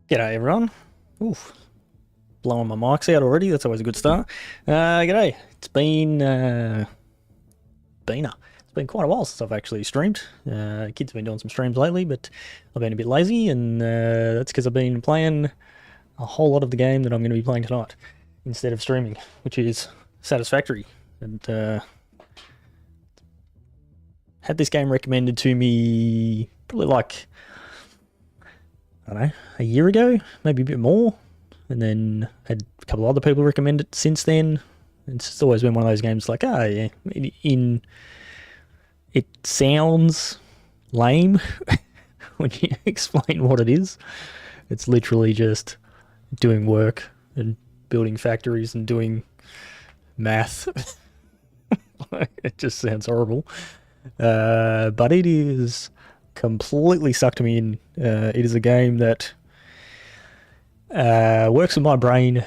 G'day everyone. Oof, blowing my mics out already. That's always a good start. G'day. It's been quite a while since I've actually streamed. Kids have been doing some streams lately, but I've been a bit lazy, and that's because I've been playing a whole lot of the game that I'm going to be playing tonight instead of streaming, which is Satisfactory. And had this game recommended to me probably like, I don't know, a year ago, maybe a bit more. And then had a couple of other people recommend it since then. It's just always been one of those games like, yeah, it sounds lame when you explain what it is. It's literally just doing work and building factories and doing math. It just sounds horrible. But it is completely sucked me in. It is a game that works with my brain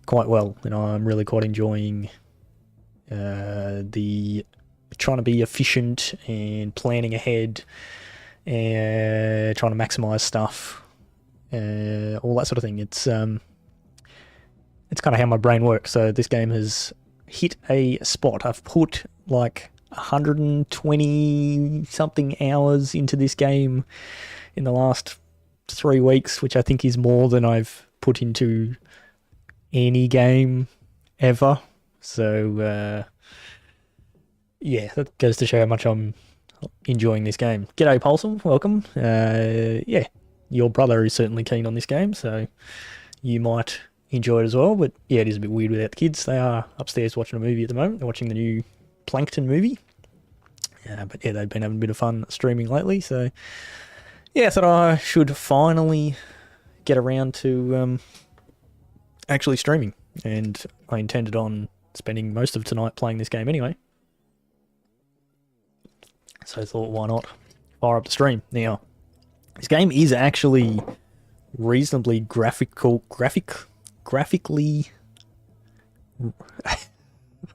quite well, and I'm really quite enjoying the trying to be efficient and planning ahead and trying to maximize stuff, all that sort of thing. It's kind of how my brain works. So this game has hit a spot. I've put like 120 something hours into this game in the last 3 weeks, which I think is more than I've put into any game ever. So yeah, that goes to show how much I'm enjoying this game. G'day Polsum, welcome. Yeah, your brother is certainly keen on this game, so you might enjoy it as well. But yeah, it is a bit weird without the kids. They are upstairs watching a movie at the moment. They're watching the new Plankton movie. But yeah, they've been having a bit of fun streaming lately, so yeah, I thought I should finally get around to actually streaming, and I intended on spending most of tonight playing this game anyway. So I thought, why not fire up the stream? Now, this game is actually reasonably graphically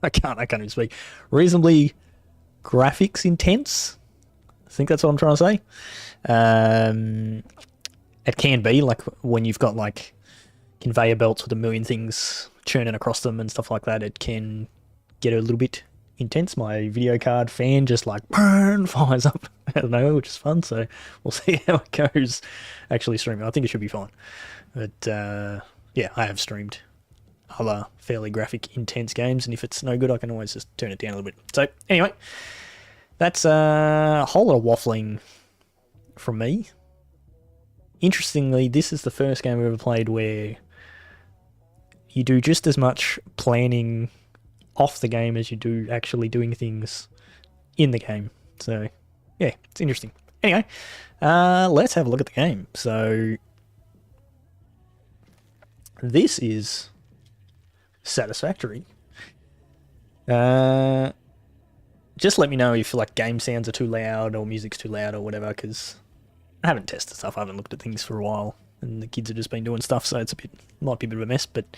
I can't even speak. Reasonably graphics intense. I think that's what I'm trying to say. It can be like when you've got like conveyor belts with a million things churning across them and stuff like that. It can get a little bit intense. My video card fan just like fires up out of nowhere, which is fun. So we'll see how it goes actually streaming. I think it should be fine. But yeah, I have streamed other fairly graphic intense games, and if it's no good, I can always just turn it down a little bit. So anyway, that's a whole lot of waffling from me. Interestingly, this is the first game I've ever played where you do just as much planning off the game as you do actually doing things in the game. So yeah, it's interesting. Anyway, let's have a look at the game. So this is Satisfactory. Just let me know if like game sounds are too loud or music's too loud or whatever, because I haven't tested stuff. I haven't looked at things for a while, and the kids have just been doing stuff, so it's might be a bit of a mess. But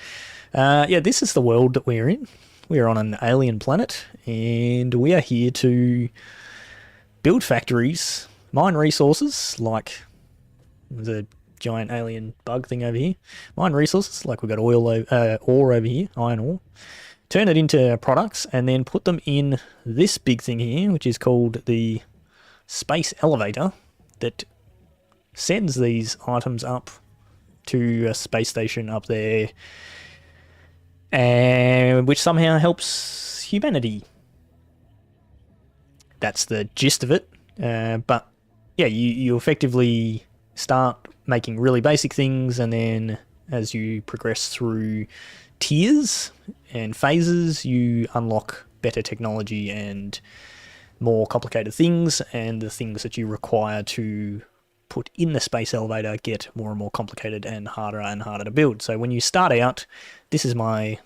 yeah, this is the world that we're in. We're on an alien planet, and we are here to build factories, mine resources, like there's a giant alien bug thing over here. Mine resources, like we've got ore over here, iron ore. Turn it into products, and then put them in this big thing here, which is called the space elevator, that sends these items up to a space station up there, and which somehow helps humanity. That's the gist of it. But yeah, you effectively start making really basic things, and then as you progress through tiers and phases, you unlock better technology and more complicated things, and the things that you require to put in the space elevator get more and more complicated and harder to build. So when you start out, this is my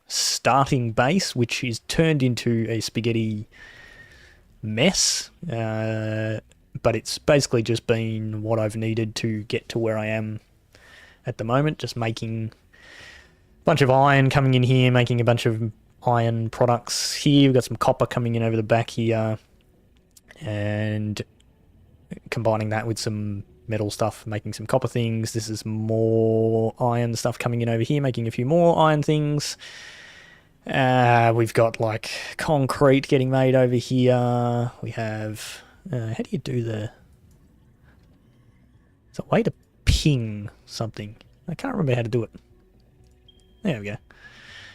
starting base, which is turned into a spaghetti mess, but it's basically just been what I've needed to get to where I am at the moment, just making a bunch of iron coming in here, making a bunch of iron products here. We've got some copper coming in over the back here, and combining that with some metal stuff, making some copper things. This is more iron stuff coming in over here, making a few more iron things. We've got like concrete getting made over here. We have, how do you do the, it's a way to ping something. I can't remember how to do it. There we go.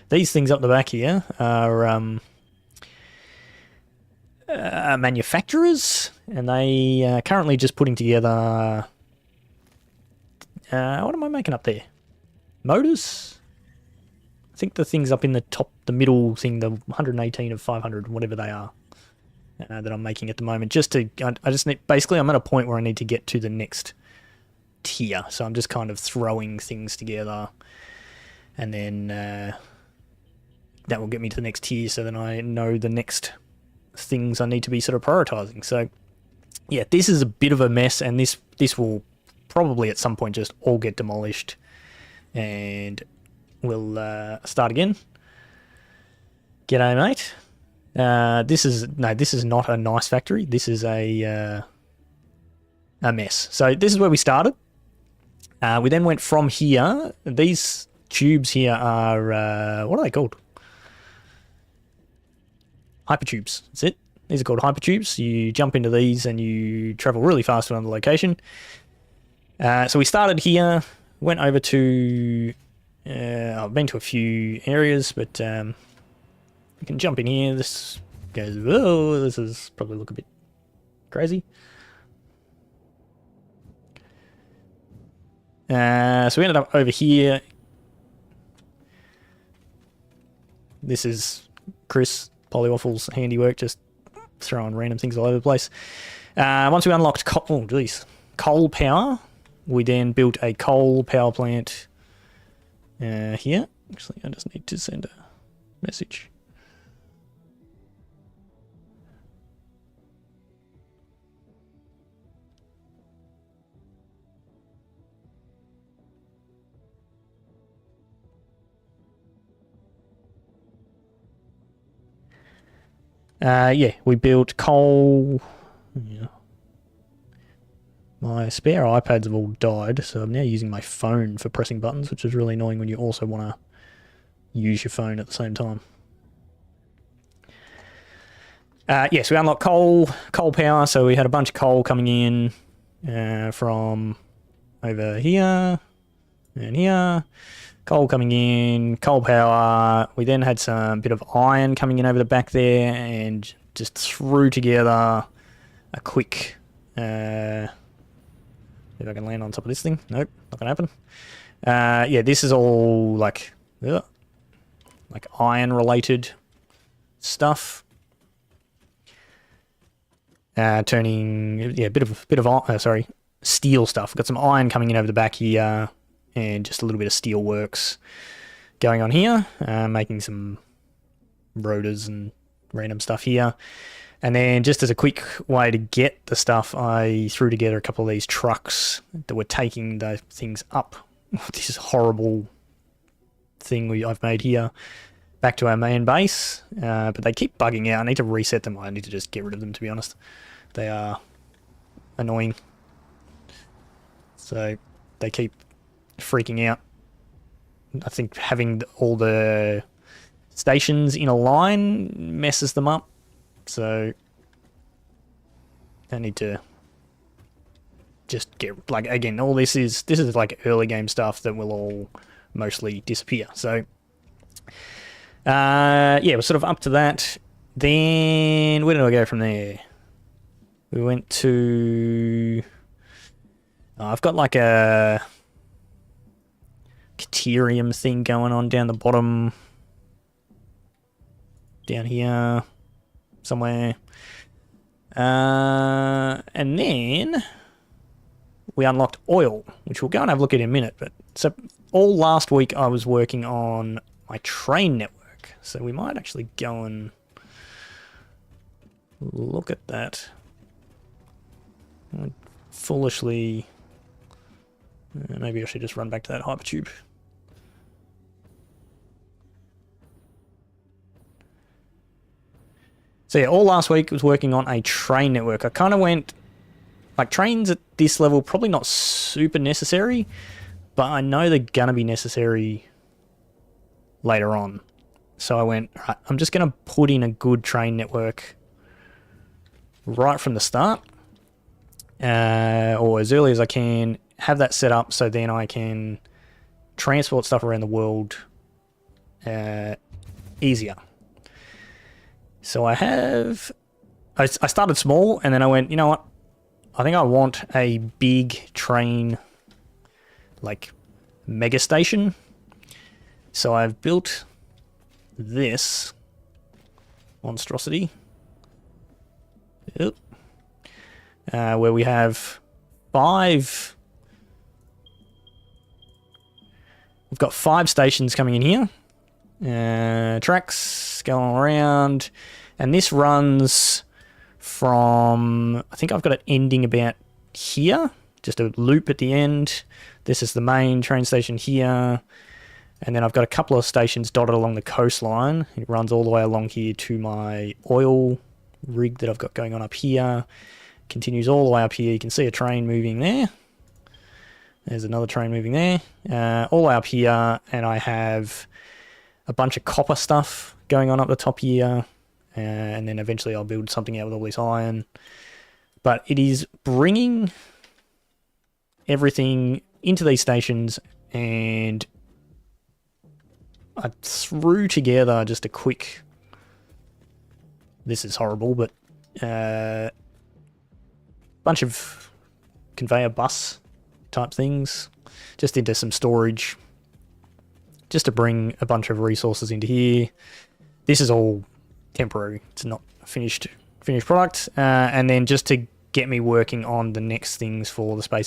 These things up the back here are manufacturers, and they are currently just putting together, what am I making up there? Motors? I think the things up in the top, the middle thing, the 118 of 500, whatever they are, that I'm making at the moment. Just to, I just need, basically I'm at a point where I need to get to the next tier, so I'm just kind of throwing things together, and then that will get me to the next tier, so then I know the next things I need to be sort of prioritizing. So yeah, this is a bit of a mess, and this will probably at some point just all get demolished, and we'll start again. G'day, mate. This is not a nice factory. This is a mess. So this is where we started. We then went from here. These tubes here are what are they called? Hypertubes. That's it. These are called hypertubes. You jump into these and you travel really fast to another location. So we started here, went over to, I've been to a few areas, but you can jump in here. This goes, oh, this is probably look a bit crazy. So we ended up over here. This is Chris Polywaffle's handiwork, just throwing random things all over the place. Once we unlocked coal power, we then built a coal power plant here. Actually, I just need to send a message. Yeah, we built coal. Yeah. My spare iPads have all died, so I'm now using my phone for pressing buttons, which is really annoying when you also want to use your phone at the same time. Yes, we unlocked coal power, so we had a bunch of coal coming in from over here and here. Coal coming in, coal power. We then had some bit of iron coming in over the back there, and just threw together a quick. If I can land on top of this thing, nope, not gonna happen. Yeah, this is all like iron related stuff. Turning a bit of steel stuff. Got some iron coming in over the back here. And just a little bit of steel works going on here, making some rotors and random stuff here. And then just as a quick way to get the stuff, I threw together a couple of these trucks that were taking the things up. This is horrible thing I've made here back to our main base, but they keep bugging out. I need to reset them. I need to just get rid of them, to be honest. They are annoying. So they keep freaking out. I think having all the stations in a line messes them up, so I need to just get, like, again, all this is like early game stuff that will all mostly disappear. So yeah, we're sort of up to that. Then where did I go from there? We went to, I've got like a Caterium thing going on down the bottom, down here somewhere, and then we unlocked oil, which we'll go and have a look at in a minute. But so all last week I was working on my train network, so we might actually go and look at that. Foolishly, maybe I should just run back to that hypertube. So yeah, all last week was working on a train network. I kind of went like trains at this level, probably not super necessary, but I know they're going to be necessary later on. So I went, right, I'm just going to put in a good train network right from the start, or as early as I can, have that set up so then I can transport stuff around the world easier. So I started small, and then I went, you know what? I think I want a big train, like, mega station. So I've built this monstrosity. Yep. Where we have 5... We've got 5 stations coming in here. Tracks going around. And this runs from... I think I've got it ending about here. Just a loop at the end. This is the main train station here. And then I've got a couple of stations dotted along the coastline. It runs all the way along here to my oil rig that I've got going on up here. Continues all the way up here. You can see a train moving there. There's another train moving there. All the way up here. And I have a bunch of copper stuff going on up the top here. And then eventually I'll build something out with all this iron. But it is bringing everything into these stations, and I threw together just a quick... This is horrible, but... bunch of conveyor bus type things just into some storage, just to bring a bunch of resources into here. This is all temporary. It's not a finished product. And then just to get me working on the next things for the space